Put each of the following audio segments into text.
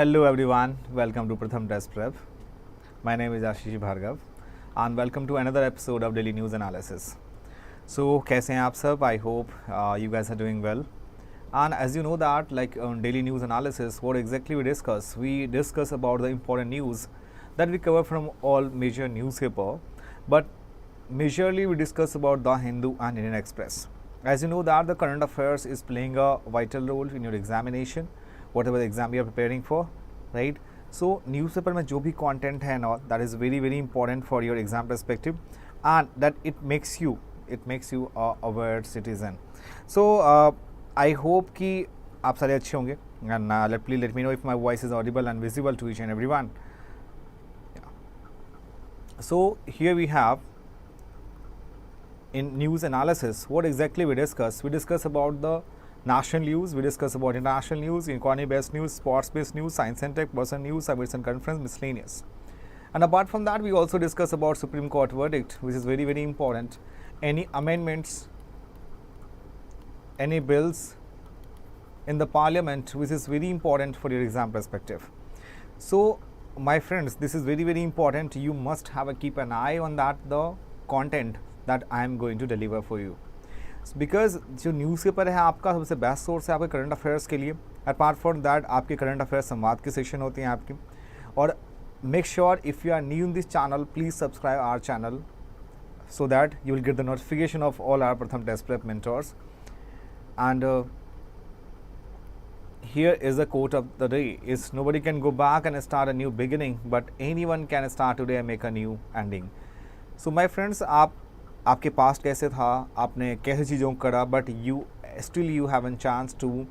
Hello everyone, welcome to PRATHAM Test Prep. My name is Ashish Bhargav and welcome to another episode of Daily News Analysis. So, कैसे हैं आप सब? I hope you guys are doing well. And as you know that like on Daily News Analysis, what exactly we discuss? We discuss about the important news that we cover from all major newspaper, but majorly we discuss about the Hindu and Indian Express. As you know that the current affairs is playing a vital role in your examination, whatever the exam you are preparing for, right? So newspaper में जो भी content है ना, that is very very important for your exam perspective, and that it makes you a aware citizen. So I hope कि आप सारे अच्छे होंगे, and please let me know if my voice is audible and visible to each and everyone. Yeah. So here we have in news analysis, what exactly we discuss? We discuss about the national news, we discuss about international news, economy-based news, sports-based news, science and tech, person news, summits and conference, miscellaneous. And apart from that, we also discuss about Supreme Court verdict, which is very very important. Any amendments, any bills in the parliament, which is very important for your exam perspective. So my friends, this is very very important. You must have keep an eye on that, the content that I am going to deliver for you. Because जो newspaper है आपका सबसे best source है आपके current affairs के लिए. Apart from that आपके current affairs संवाद की सेशन होती हैं आपकी. और make sure if you are new in this channel, please subscribe our channel so that you will get the notification of all our Pratham Test Prep mentors. And here is the quote of the day: is nobody can go back and start a new beginning, but anyone can start today and make a new ending. So my friends, आपके past कैसे था, आपने कैसे चीज़ों को करा, but you still you have an chance to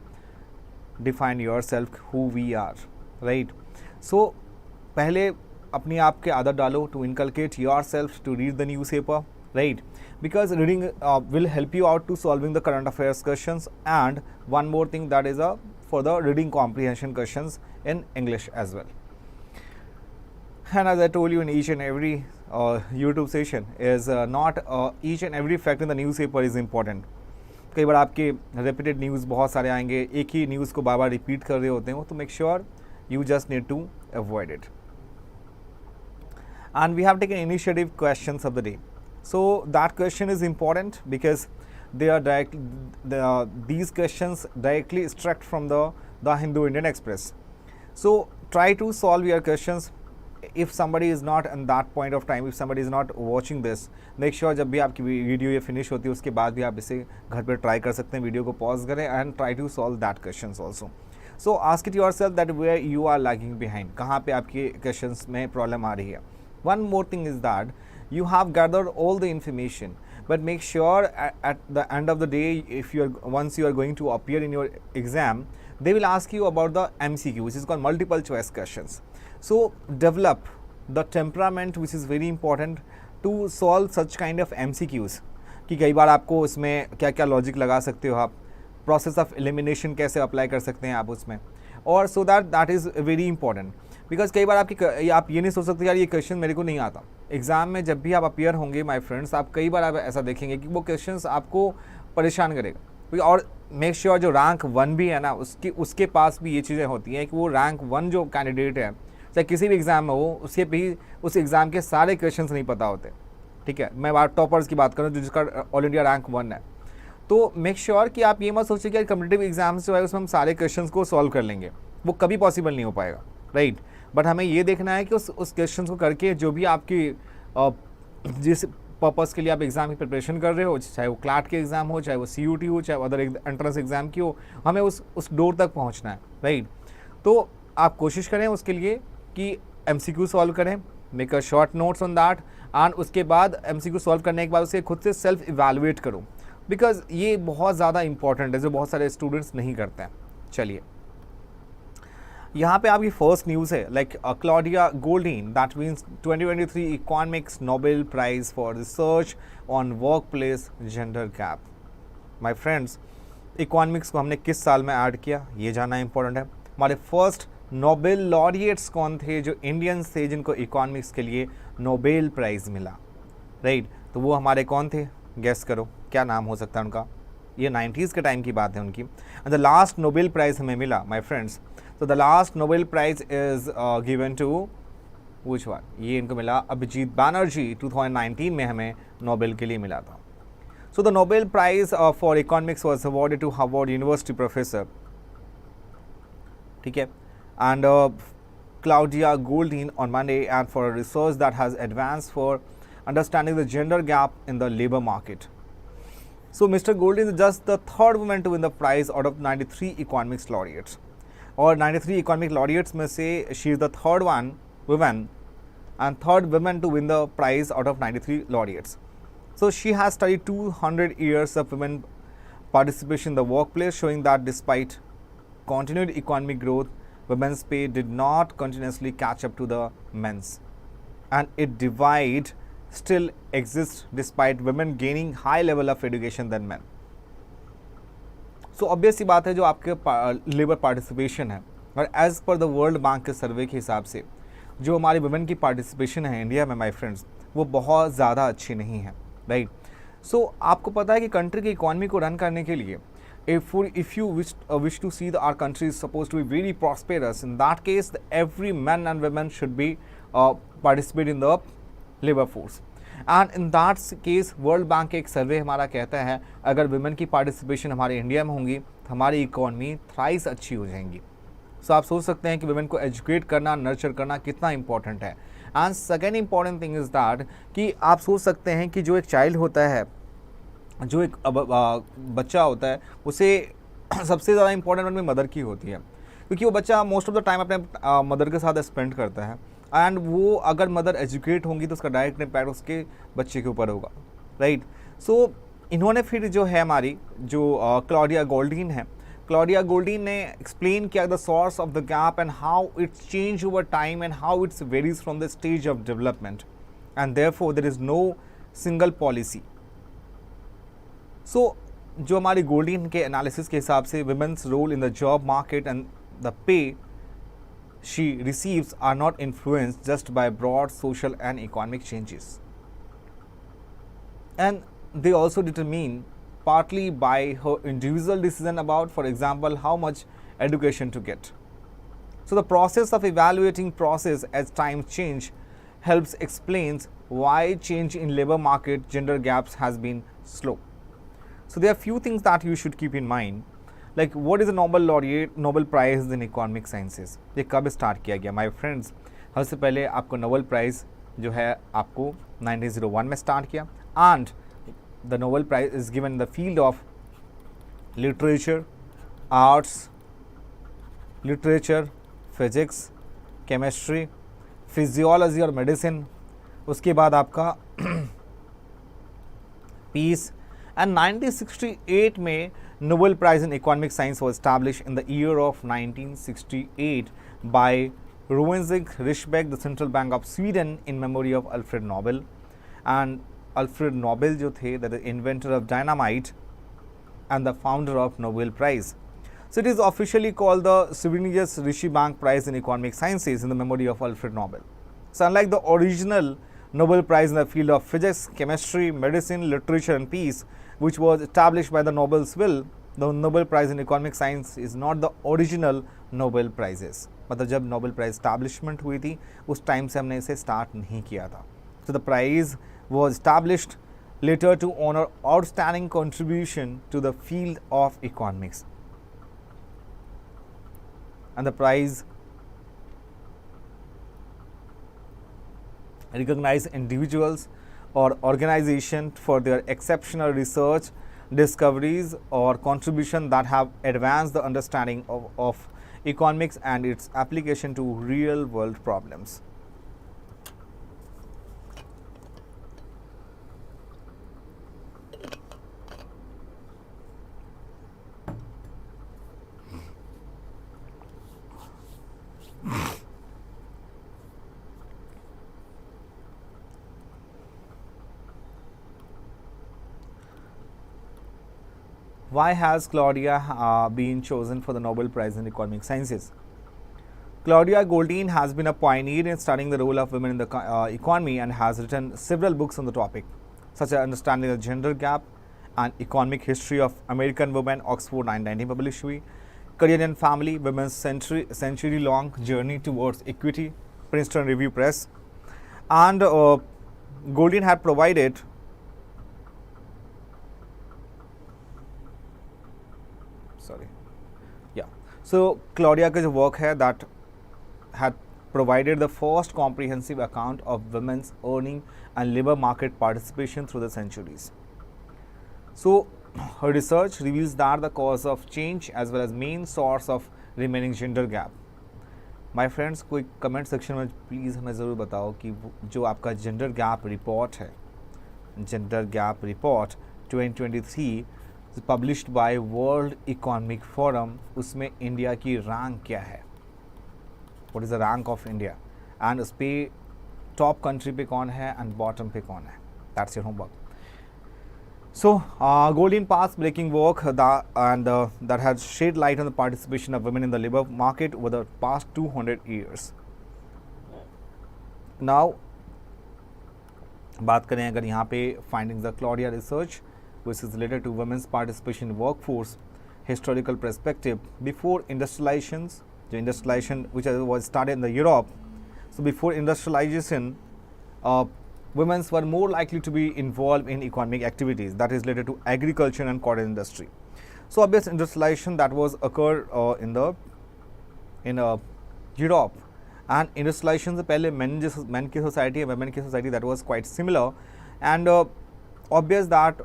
define yourself who we are, right. So पहले अपनी आप के आदत डालो to inculcate yourself to read the newspaper, right, because reading will help you out to solving the current affairs questions. And one more thing, that is for the reading comprehension questions in English as well. And as I told you in each and every YouTube session, is not each and every fact in the newspaper is important. कई बार आपके repeated news बहुत सारे आएंगे, एक ही news को बार बार repeat कर रहे होते हैं, तो make sure you just need to avoid it. And we have taken initiative questions of the day. So that question is important because they are these questions directly extract from the Hindu Indian Express. So try to solve your questions. If somebody is not in that point of time, if somebody is not watching this, make sure जब भी आपकी video ये finish होती है उसके बाद भी आप इसे घर पर ट्राई कर सकते हैं, वीडियो को पॉज करें and try to solve that questions also. So ask it yourself that where you are lagging behind, कहाँ पे आपके questions में प्रॉब्लम आ रही है. One more thing is that you have gathered all the information, but make sure at the end of the day, if once you are going to appear in your exam, they will ask you about the MCQ, which is called multiple choice questions. So develop the temperament, which is very important to solve such kind of MCQs. कि कई बार आपको इसमें क्या क्या logic लगा सकते हो आप, प्रोसेस ऑफ एलिमिनेशन कैसे अप्लाई कर सकते हैं आप उसमें, और so that is very important. Because कई बार आप ये नहीं सोच सकते यार ये क्वेश्चन मेरे को नहीं आता. एग्ज़ाम में जब भी आप अपियर होंगे माय फ्रेंड्स, आप कई बार आप ऐसा देखेंगे कि वो क्वेश्चंस आपको परेशान करेगा. और मेक श्योर जो रैंक 1 भी है ना, उसके पास भी ये चीज़ें होती हैं कि वो रैंक 1 जो कैंडिडेट है, चाहे किसी भी एग्ज़ाम में हो, उसके भी उस एग्ज़ाम के सारे क्वेश्चंस नहीं पता होते. ठीक है, मैं बात टॉपर्स की बात करूँ जिसका ऑल इंडिया रैंक 1 है. तो मेक श्योर कि आप ये मत सोचिए कि कम्पिटिटिव एग्जाम्स जो है उसमें हम सारे क्वेश्चंस को सॉल्व कर लेंगे, वो कभी पॉसिबल नहीं हो पाएगा, राइट. बट हमें ये देखना है कि उस क्वेश्चन को करके जो भी आपकी जिस पर्पज़ के लिए आप एग्ज़ाम की प्रिपरेशन कर रहे हो, चाहे वो क्लैट के एग्ज़ाम हो, चाहे वो CUET हो, चाहे अदर एंट्रेंस एग्ज़ाम की हो, हमें उस डोर तक पहुंचना है, राइट. तो आप कोशिश करें उसके लिए कि MCQ सॉल्व करें, make a short notes on that, and उसके बाद MCQ सॉल्व करने के बाद उसे खुद से सेल्फ इवेलुएट करो, बिकॉज ये बहुत ज़्यादा इंपॉर्टेंट है जो बहुत सारे स्टूडेंट्स नहीं करते हैं. चलिए, यहाँ पे आपकी फर्स्ट न्यूज़ है like Claudia Goldin, that means 2023 economics Nobel prize for research on work place gender gap. My friends, economics को हमने किस साल में ऐड किया ये जानना इंपॉर्टेंट है. हमारे फर्स्ट नोबेल लॉरिएट्स कौन थे जो इंडियंस थे जिनको इकोनॉमिक्स के लिए नोबेल प्राइज़ मिला, राइट. तो वो हमारे कौन थे, गेस करो क्या नाम हो सकता है उनका. ये 90s के टाइम की बात है उनकी. And the last Nobel prize हमें मिला my friends, So the last Nobel Prize is given to which one? ये इनको मिला अभिजीत बैनर्जी 2019 में हमें नोबेल के लिए मिला था. So the Nobel Prize for Economics was awarded to Harvard University professor, ठीक है, and Claudia Goldin on Monday, and for a research that has advanced for understanding the gender gap in the labor market. So Mr. Goldin is just the third woman to win the prize out of 93 economics laureates. और 93 economic laureates में से she is the third woman and third woman to win the prize out of 93 laureates. So she has studied 200 years of women participation in the workplace, showing that despite continued economic growth, women's pay did not continuously catch up to the men's, and it divide still exists despite women gaining high level of education than men. So obvious सी बात है, जो आपके labour participation है, और as per the world bank के सर्वे के हिसाब से जो हमारी वुमेन की पार्टिसिपेशन है इंडिया में माय फ्रेंड्स, वो बहुत ज़्यादा अच्छी नहीं है, राइट. सो आपको पता है कि कंट्री की इकॉनमी को रन करने के लिए if you wish to see our country is supposed to be very prosperous, in that case every man and women should be participate in the labor force. And in that case world bank का एक सर्वे हमारा कहता है, अगर women की participation हमारे India में होंगी तो हमारी इकॉनमी थ्राइस अच्छी हो जाएंगी. सो आप सोच सकते हैं कि वुमेन को एजुकेट करना, नर्चर करना कितना इंपॉर्टेंट है. And second important thing is that कि आप सोच सकते हैं कि जो एक चाइल्ड होता है, जो एक बच्चा होता है, उसे सबसे ज़्यादा इंपॉर्टेंट उनमें मदर की होती है, क्योंकि वो बच्चा मोस्ट ऑफ द टाइम अपने मदर के साथ स्पेंड करता है. एंड वो अगर मदर एजुकेट होंगी तो उसका डायरेक्ट इम्पैक्ट उसके बच्चे के ऊपर होगा, राइट. सो इन्होंने फिर जो है हमारी जो क्लॉडिया गोल्डिन है, क्लॉडिया गोल्डिन ने एक्सप्लेन किया the source of the gap and how it's change over time and how it's varies from the stage of development, and therefore there is no single policy. So जो हमारी Goldin के analysis के हिसाब से women's role in the job market and the pay she receives are not influenced just by broad social and economic changes, and they also determine partly by her individual decision about, for example, how much education to get. So the process of evaluating process as times change helps explains why change in labor market gender gaps has been slow. So there are few things that you should keep in mind. Like what is Nobel prize in economic sciences. ये कब start किया गया my friends? सबसे पहले आपको Nobel prize जो है आपको 1901 में स्टार्ट किया, and the Nobel prize is given in the field of literature, arts, literature, physics, chemistry, physiology और मेडिसिन. उसके बाद आपका पीस. एंड 1968 में Nobel Prize in Economic Science was established in the year of 1968 by Roensig Riksbank, the Central Bank of Sweden, in memory of Alfred Nobel. And Alfred Nobel जो थे, that the inventor of dynamite and the founder of Nobel Prize. So it is officially called the Swedish Riksbank Prize in Economic Sciences in the memory of Alfred Nobel. So unlike the original Nobel Prize in the field of physics, chemistry, medicine, literature and peace, which was established by the Nobel's will, the Nobel Prize in Economic Science is not the original Nobel Prizes. मतलब जब Nobel Prize establishment हुई थी उस time से हमने इसे start नहीं किया था. So the prize was established later to honor outstanding contribution to the field of economics, and the prize recognize individuals or organization for their exceptional research, discoveries or contribution that have advanced the understanding of economics and its application to real world problems. Why has Claudia been chosen for the Nobel Prize in Economic Sciences? Claudia Goldin has been a pioneer in studying the role of women in the economy and has written several books on the topic, such as Understanding the Gender Gap and Economic History of American Women, Oxford 1990 published. Career and Family, Women's Century-Long Journey Towards Equity, Princeton Review Press. And Goldin had provided so Claudia का जो work है that had provided the first comprehensive account of women's earning and labor market participation through the centuries. So her research reveals that the cause of change as well as main source of remaining gender gap. My friends, कोई comment section में please हमें ज़रूर बताओ कि जो आपका gender gap report है, gender gap report 2023 published by World Economic Forum, उसमें इंडिया की रैंक क्या है? What is the rank of India? And उस पे top country पे कौन है and bottom पे कौन है? That's your homework. So Goldin path-breaking work that has shed light on the participation of women in the labor market over the past 200 years. Now बात करें अगर यहाँ पे findings of Claudia research, which is related to women's participation in workforce, historical perspective before industrializations, the industrialization which was started in the Europe. So before industrialization, women were more likely to be involved in economic activities that is related to agriculture and cotton industry. So obvious industrialization that was occurred in Europe, and industrialization से पहले men की society and women की society that was quite similar, and obvious that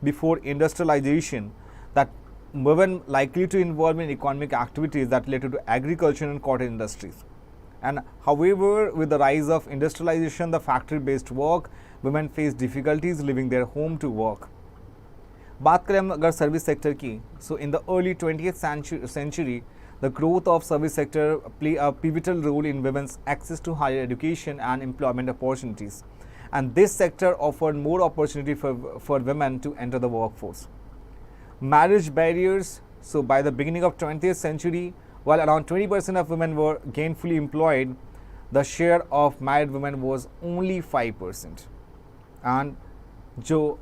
before industrialization that women likely to involve in economic activities that related to agriculture and cotton industries. And however, with the rise of industrialization, the factory-based work, women face difficulties leaving their home to work. बात करें हम अगर service sector की, so in the early 20th century, the growth of service sector play a pivotal role in women's access to higher education and employment opportunities. And this sector offered more opportunity for women to enter the workforce. Marriage barriers, so by the beginning of 20th century, while around 20% of women were gainfully employed, the share of married women was only 5%. And जो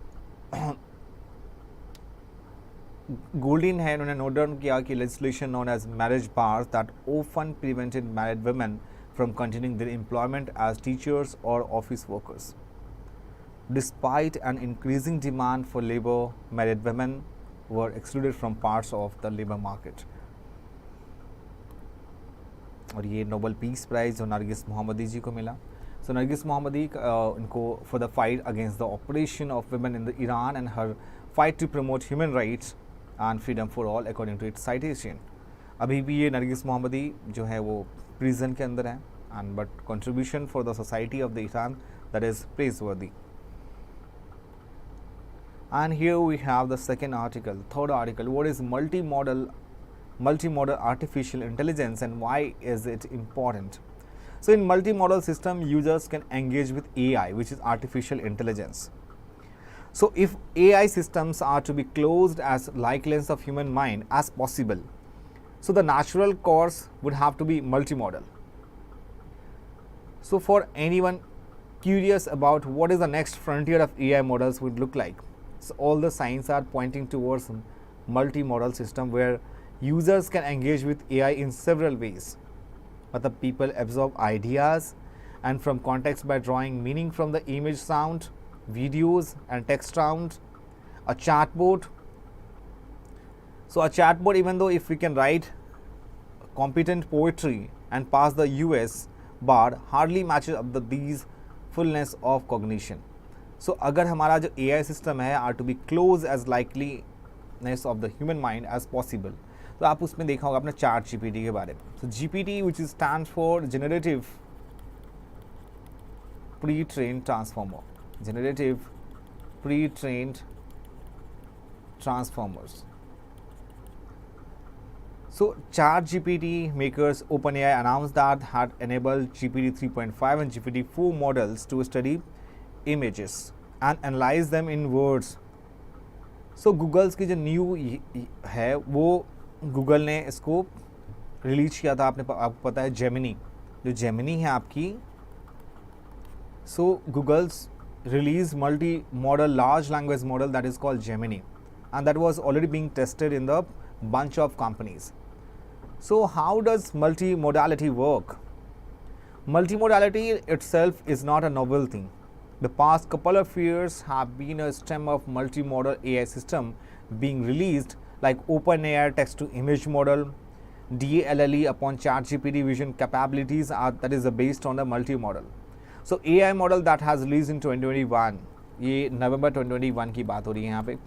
Goldin है उन्होंने note down किया कि legislation known as marriage bars that often prevented married women from continuing their employment as teachers or office workers. Despite an increasing demand for labor, married women were excluded from parts of the labor market. और ये Nobel peace prize जो नरगिस मोहम्मदी जी को मिला. So Nargis मोहम्मदी इनको for the fight against the oppression of women in the Iran and her fight to promote human rights and freedom for all according to its citation. अभी भी ये नरगिस मोहम्मदी जो है वो prison के अंदर है, and but contribution for the society of the Iran that is praiseworthy. And here we have the second article, third article. What is multimodal artificial intelligence and why is it important? So in multimodal system, users can engage with AI, which is artificial intelligence. So if AI systems are to be closed as likeness of human mind as possible, so the natural course would have to be multimodal. So for anyone curious about what is the next frontier of AI models would look like, so all the signs are pointing towards multimodal system where users can engage with AI in several ways. But the people absorb ideas and from context by drawing meaning from the image, sound, videos and text sound. A chatbot. So a chatbot, even though if we can write competent poetry and pass the US bar, hardly matches up these fullness of cognition. So अगर हमारा जो AI system है are to be close as likeliness of the human mind as possible, तो आप उसमें देखा होगा आपने चैट GPT के बारे में. So GPT which is stands for generative pre-trained transformer, generative pre-trained transformers. So ChatGPT makers OpenAI announced that had enabled GPT 3.5 and GPT 4 models to study images and analyze them in words. So Google's की जो new है वो Google ने इसको release किया था, आपको पता है जेमिनी, जो जेमिनी है आपकी. So Google's released multi-modal large language model that is called Gemini, and that was already being tested in the bunch of companies. So how does multimodality work? Multimodality itself is not a novel thing. The past couple of years have been a stream of multimodal AI system being released, like OpenAI text-to-image model, DALLE upon ChatGPT vision capabilities that is based on the multimodal. So AI model that has released in 2021, ये नवंबर 2021 की बात हो रही है यहाँ पे.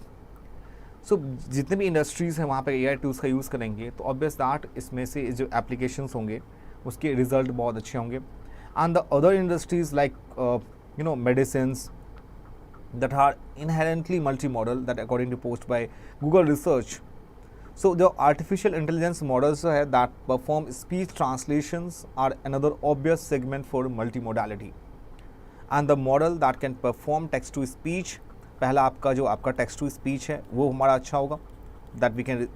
सो जितने भी इंडस्ट्रीज़ हैं वहाँ पे AI टूल्स का यूज़ करेंगे तो ऑब्वियस दैट इसमें से जो एप्लीकेशंस होंगे उसके रिजल्ट बहुत अच्छे होंगे. And the other industries like medicines that are inherently multimodal, that according to post by Google Research. So the artificial intelligence models that perform speech translations are another obvious segment for multimodality. And the model that can perform text to speech, पहला आपका जो आपका text to speech है वो हमारा अच्छा होगा, that we can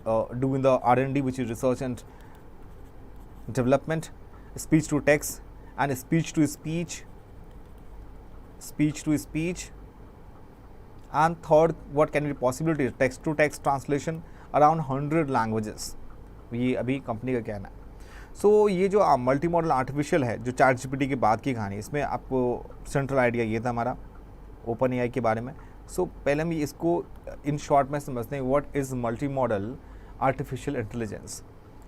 do in the R&D, which is research and development, speech to text and speech to speech, and third, what can be possibility, text to text translation around 100 languages. ये अभी company का कहना है. सो ये जो multi modal artificial है, जो chat GPT की बात की कहानी, इसमें आपको सेंट्रल आइडिया ये था हमारा ओपन एआई के बारे में. सो पहले हम इसको इन शॉर्ट में समझते हैं, what is multi modal artificial intelligence.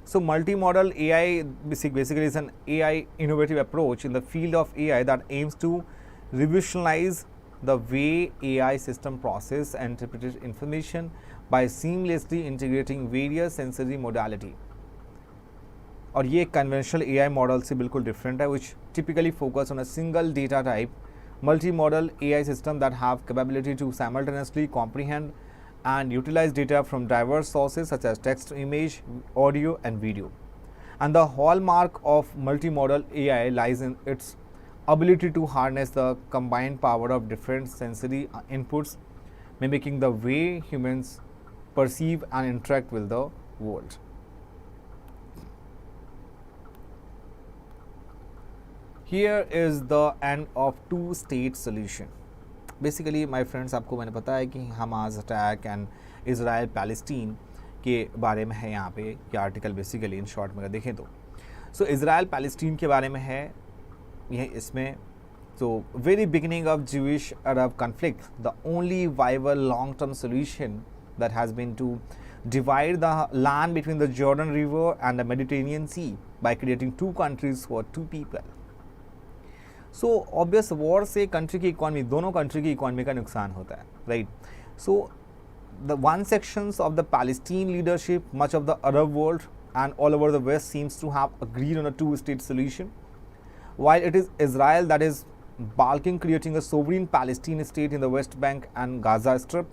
So multimodal AI basically is an AI innovative approach in the field of AI that aims to revolutionize the way AI system process and interpret information by seamlessly integrating various sensory modality. और ये conventional AI model से बिल्कुल different है, which typically focus on a single data type. Multimodal AI system that have capability to simultaneously comprehend and utilize data from diverse sources such as text, image, audio and video. And the hallmark of multimodal AI lies in its ability to harness the combined power of different sensory inputs, mimicking the way humans perceive and interact with the world. Here is the end of two-state solution. Basically my friends, आपको मैंने बताया कि Hamas attack and Israel Palestine के बारे में है यहाँ पे ये आर्टिकल. बेसिकली इन शॉर्ट में अगर देखें तो सो इज़राइल पैलेस्टीन के बारे में है यह इसमें. तो very beginning of Jewish Arab conflict, the only viable long term solution that has been to divide the land between the Jordan River and the Mediterranean Sea by creating two countries for two people. So obvious war से country की economy, दोनों country की economy का नुकसान होता है, right. So the one sections of the Palestine leadership, much of the Arab world and all over the West seems to have agreed on a two-state solution, while it is Israel that is balking creating a sovereign Palestine state in the West Bank and Gaza Strip,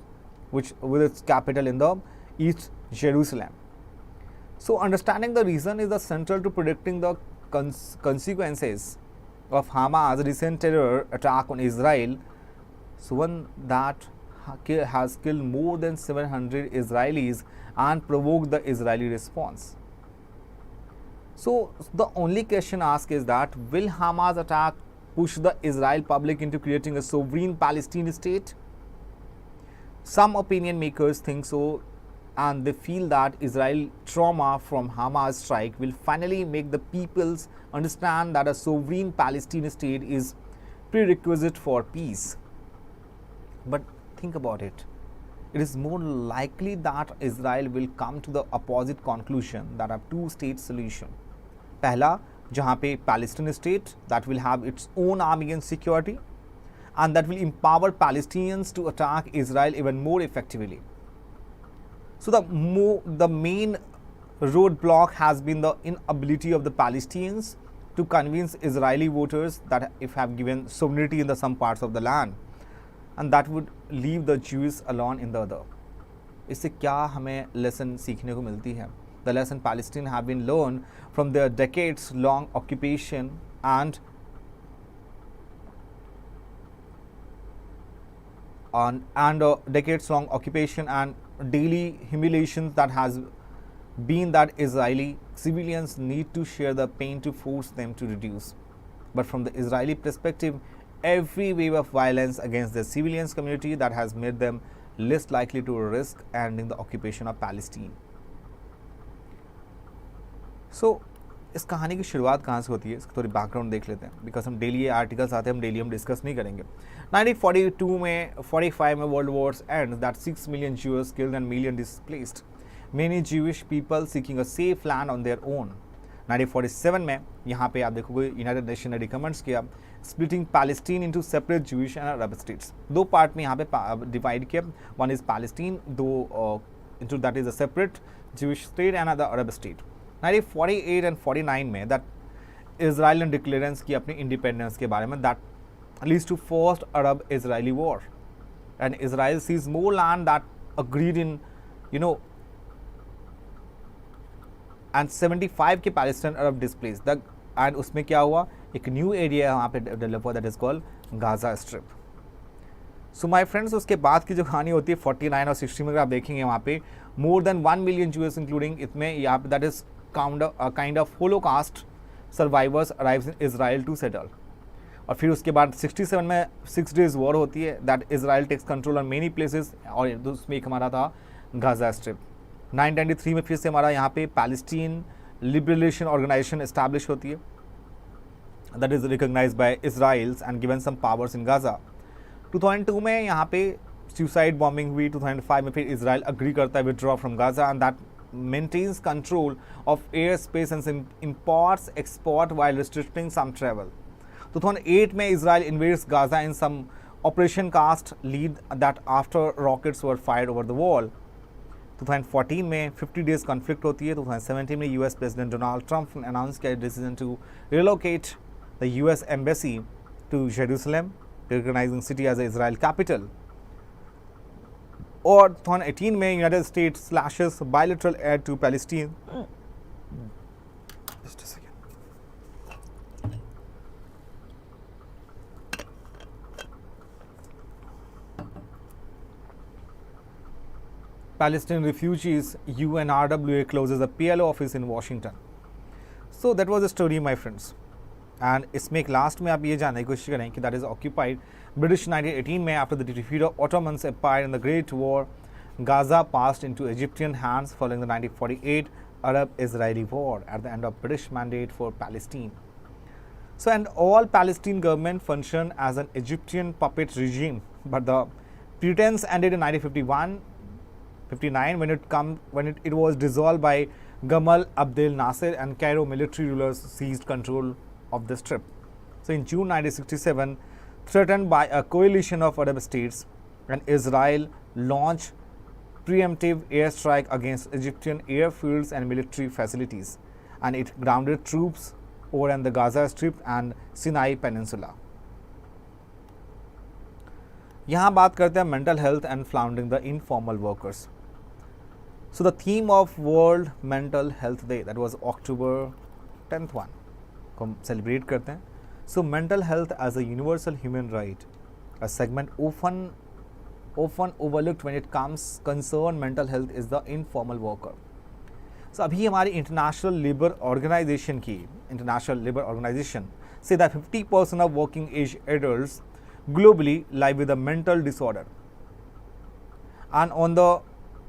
which with its capital in the East Jerusalem. So understanding the reason is the central to predicting the consequences of Hamas' recent terror attack on Israel, so one that has killed more than 700 Israelis and provoked the Israeli response. So the only question asked is that will Hamas attack push the Israel public into creating a sovereign Palestine state? Some opinion makers think so, and they feel that Israel trauma from Hamas strike will finally make the peoples understand that a sovereign Palestine state is prerequisite for peace. But think about it. It is more likely that Israel will come to the opposite conclusion, that a two-state solution. पहला, जहाँ पे Palestine state that will have its own army and security, and that will empower Palestinians to attack Israel even more effectively. So the main roadblock has been the inability of the Palestinians to convince Israeli voters that if have given sovereignty in the some parts of the land, and that would leave the Jews alone in the other. इससे क्या हमें lesson सीखने को मिलती है? The lesson Palestine have been learned from their decades-long occupation and decades-long occupation and daily humiliations that has been that Israeli civilians need to share the pain to force them to reduce. But from the Israeli perspective, every wave of violence against the civilians community that has made them less likely to risk ending the occupation of Palestine. सो इस कहानी की शुरुआत कहाँ से होती है, इसकी थोड़ी बैकग्राउंड देख लेते हैं, बिकॉज हम डेली ये आर्टिकल्स आते हैं, हम डेली डिस्कस नहीं करेंगे। 1942 में 45 में world Wars and that 6 million Jews killed and million displaced, many Jewish people seeking a safe land on their own। 1947 में यहाँ पे आप देखोगे यूनाइटेड नेशन ने रिकमेंड्स किया splitting Palestine into separate Jewish and Arab states. दो part में यहाँ पे डिवाइड किया, वन इज पैलेस्टीन, दो into that is a separate Jewish state and the Arab state। 1948 and 49 में that Israel ने डिक्लेरेंस की अपनी इंडिपेंडेंस के बारे में, that leads to first Arab Israeli war and Israel sees more land that agreed in and 75 के Palestine Arab displace the end उसमें क्या हुआ, एक न्यू एरिया वहाँ पे डेवलप हुआ that is called Gaza strip. So my friends, उसके बाद की जो कहानी होती है 49 और 60 में अगर आप देखेंगे वहाँ पे more than 1 million Jews including इसमें यहाँ पे that is kind of Holocaust survivors arrives in Israel to settle. और फिर उसके बाद 67 में 6 डेज वॉर होती है that Israel takes control on many places और उसमें एक हमारा था गाजा स्ट्रिप। 1993 में फिर से हमारा यहाँ पे पैलेस्टीन लिबरेशन ऑर्गेनाइजेशन एस्टैब्लिश होती है that is recognised by Israel and given some powers in Gaza. 2002 में यहाँ पे सुसाइड बॉम्बिंग हुई। 2005 में फिर इजराइल अग्री करता है withdraw from Gaza and that maintains control of air space and imports export while restricting some travel. 2008 में Israel invades Gaza in some operation cast lead that after rockets were fired over the wall. 2014 में 50 days conflict होती है। 2017 में US president Donald Trump ने announce किया decision to relocate the US embassy to Jerusalem, recognizing city as a Israel capital। और 2018 में United states slashes bilateral aid to Palestine। Just a second। Palestinian refugees UNRWA closes a PLO office in Washington। So that was the story, my friends। And इसमें एक last में आप ये जानने की कोशिश करें कि दैट इज ऑक्यूपाइड ब्रिटिश 1918 में after the defeat of Ottomans empire in the great war Gaza passed into Egyptian hands following the 1948 Arab Israeli war at the end of British mandate for Palestine. So and all Palestine government function as an Egyptian puppet regime, but the pretense ended in 1959 when it was dissolved by Gamal Abdel Nasser and Cairo military rulers seized control of the strip। So in June 1967, threatened by a coalition of Arab states, and Israel launched preemptive airstrike against Egyptian airfields and military facilities, and it grounded troops over in the Gaza Strip and Sinai Peninsula। यहाँ बात करते हैं mental health and floundering the informal workers। So the theme of World Mental Health Day, that was October 10th one, को हम celebrate करते हैं। So mental health as a universal human right, a segment often overlooked when it comes concern mental health is the informal worker। So अभी हमारी international labour organisation से that 50% of working age adults globally live with a mental disorder, and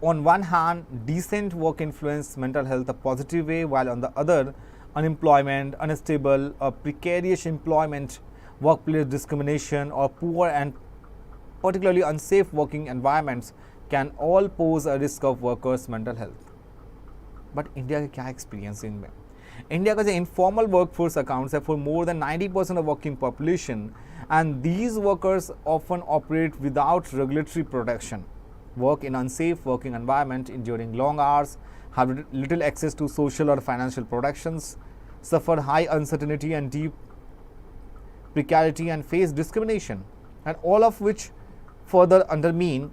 on one hand decent work influence mental health a positive way, while on the other unemployment, unstable or precarious employment, workplace discrimination or poor and particularly unsafe working environments can all pose a risk of workers' mental health। But India का क्या experience है इनमें? India का जो informal workforce accounts है for more than 90% of working population, and these workers often operate without regulatory protection, work in unsafe working environment, enduring long hours, have little access to social or financial protections, suffer high uncertainty and deep precarity, and face discrimination, and all of which further undermine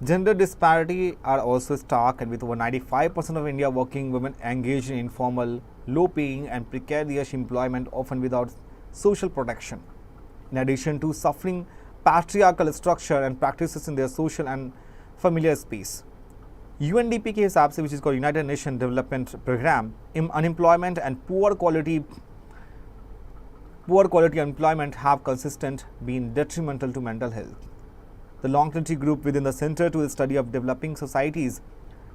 gender disparity are also stark, and with over 95% of India working women engaged in informal, low-paying and precarious employment, often without social protection, in addition to suffering patriarchal structure and practices in their social and familiar space। UNDP के हिसाब से, which is called United Nations Development Program, unemployment and poor quality employment have consistent been detrimental to mental health. The longevity group within the Center to the Study of Developing Societies,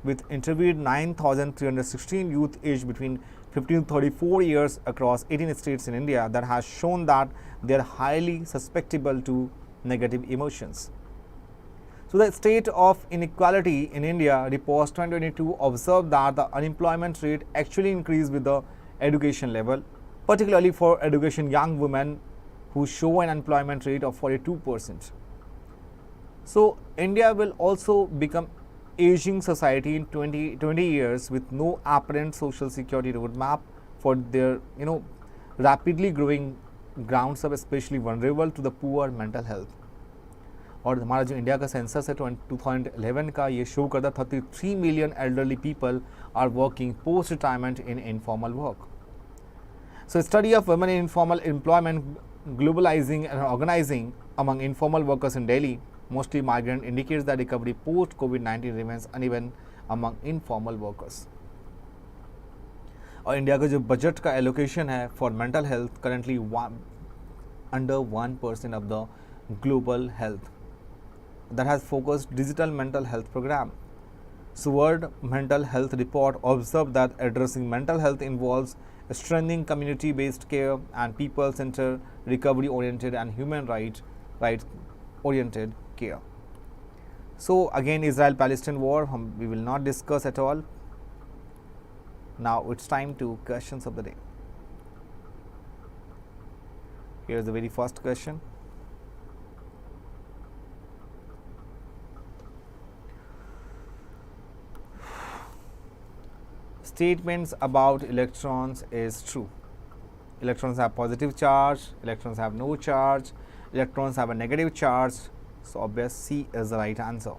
with interviewed 9,316 youth aged between 15 to 34 years across 18 states in India, that has shown that they are highly susceptible to negative emotions. So, the state of inequality in India reports 2022 observed that the unemployment rate actually increased with the education level, particularly for education young women who show an unemployment rate of 42%. So, India will also become aging society in 20 years with no apparent social security roadmap for their rapidly growing grounds of especially vulnerable to the poor mental health. और हमारा जो India का census है 2011 का, ये show करता 33 million elderly people are working post retirement in informal work. So, study of women in informal employment, globalizing and organizing among informal workers in Delhi, mostly migrant, indicates that recovery post COVID-19 remains uneven among informal workers. और India का जो budget का allocation है for mental health currently under 1% of the global health that has focused digital mental health program. So, World Mental Health Report observed that addressing mental health involves strengthening community-based care and people-centered, recovery-oriented and human rights-oriented care. So, again Israel-Palestine war, we will not discuss at all. Now, it's time to questions of the day. Here is the very first question. Statements about electrons is true. Electrons have positive charge, electrons have no charge, electrons have a negative charge. So, obvious C is the right answer.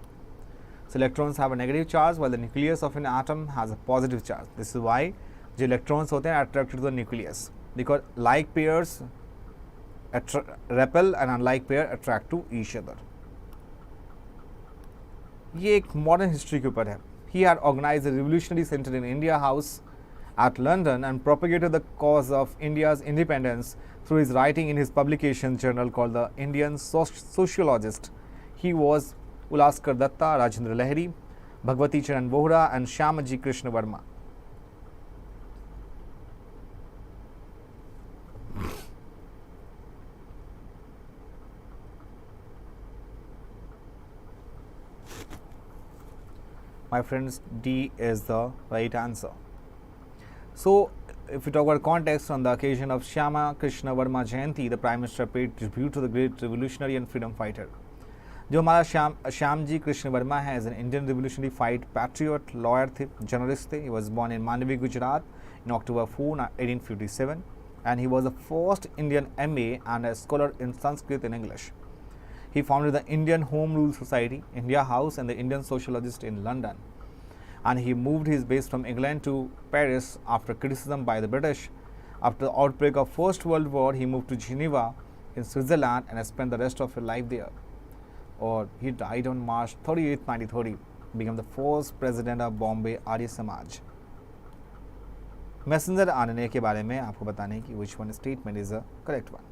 So, electrons have a negative charge while the nucleus of an atom has a positive charge. This is why the electrons होते हैं attracted to the nucleus, because like pairs repel and unlike pair attract to each other. ये एक modern history के ऊपर है. He had organized a revolutionary center in India House at London and propagated the cause of India's independence through his writing in his publication journal called the Indian Sociologist. He was Ulaskar Datta, Rajendra Lahiri, Bhagwati Charan Vohra and Shyamaji Krishna Verma. My friends, D is the right answer. So, if we talk about context, on the occasion of Shyama Krishna Verma Jayanti, the Prime Minister paid tribute to the great revolutionary and freedom fighter. जो हमारा श्याम जी कृष्ण वर्मा है, as an Indian revolutionary fight patriot, lawyer थे, journalist थे. He was born in Mandvi, Gujarat in October 4, 1857, and he was the first Indian MA and a scholar in Sanskrit and English. He founded the Indian Home Rule Society, India House, and the Indian Sociologist in London. And he moved his base from England to Paris after criticism by the British. After the outbreak of First World War, he moved to Geneva in Switzerland and spent the rest of his life there. Or he died on March 38, 1930, became the first president of Bombay Arya Samaj. Messenger RNA के बारे में आपको बताने की which one statement is the correct one.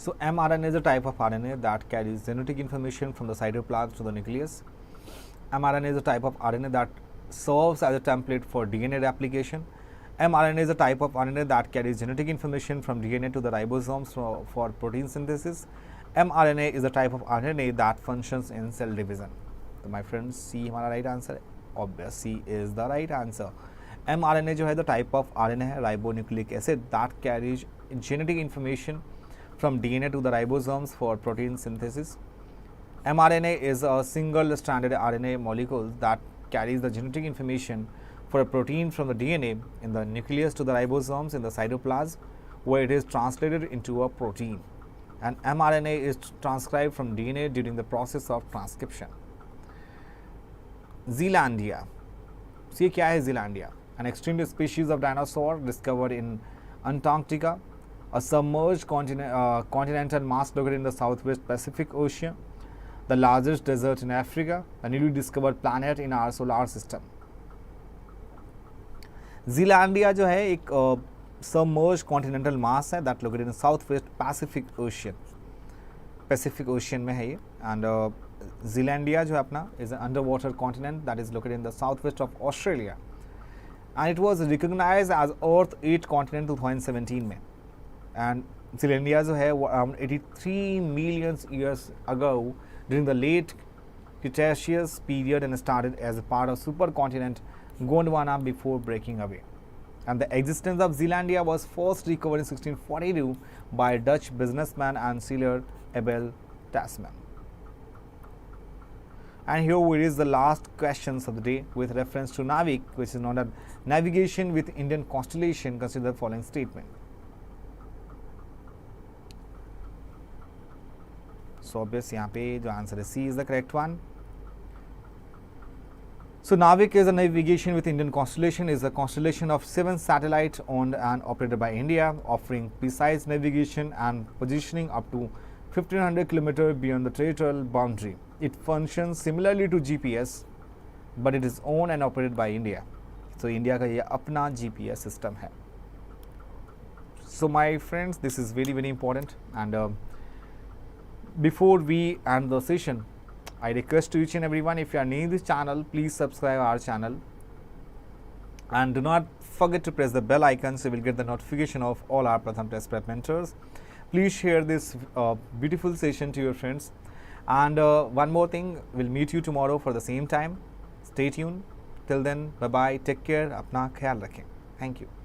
So, mRNA is a type of RNA that carries genetic information from the cytoplasm to the nucleus. mRNA is a type of RNA that serves as a template for DNA replication. mRNA is a type of RNA that carries genetic information from DNA to the ribosomes for protein synthesis. mRNA is a type of RNA that functions in cell division. So, my friends, C हमारा right answer है. Obvious, C is the right answer. mRNA जो है the type of RNA है, ribonucleic acid, that carries genetic information from DNA to the ribosomes for protein synthesis. mRNA is a single-stranded RNA molecule that carries the genetic information for a protein from the DNA in the nucleus to the ribosomes in the cytoplasm, where it is translated into a protein. and mRNA is transcribed from DNA during the process of transcription. Zealandia. So ये क्या है Zealandia? An extinct species of dinosaur discovered in Antarctica, a submerged continental mass located in the southwest Pacific Ocean, the largest desert in Africa, a newly discovered planet in our solar system. Zealandia जो है एक submerged continental mass है that located in the southwest Pacific Ocean. Pacific Ocean में है ये, and Zealandia जो है अपना is an underwater continent that is located in the southwest of Australia, and it was recognized as Earth 8 continent 2017 में. And Zealandia जो है around 83 million years ago during the late Cretaceous period and started as a part of supercontinent Gondwana before breaking away. And the existence of Zealandia was first recovered in 1642 by Dutch businessman and sailor Abel Tasman. And here we reach the last questions of the day with reference to NAVIC, which is known as navigation with Indian constellation. Consider the following statement. So obvious यहाँ पे जो answer is C is the correct one. So NAVIC is a navigation with Indian constellation, is a constellation of 7 satellites owned and operated by India, offering precise navigation and positioning up to 1500 km beyond the territorial boundary. It functions similarly to GPS, but it is owned and operated by India. So India का ये अपना GPS system है. So my friends, this is very very important, and before we end the session, I request to each and everyone, if you are new to this channel, please subscribe our channel and do not forget to press the bell icon so you will get the notification of all our Pratham Test Prep mentors. Please share this beautiful session to your friends, and one more thing, we'll meet you tomorrow for the same time. Stay tuned. Till then, bye bye, take care, अपना ख्याल रखें. Thank you.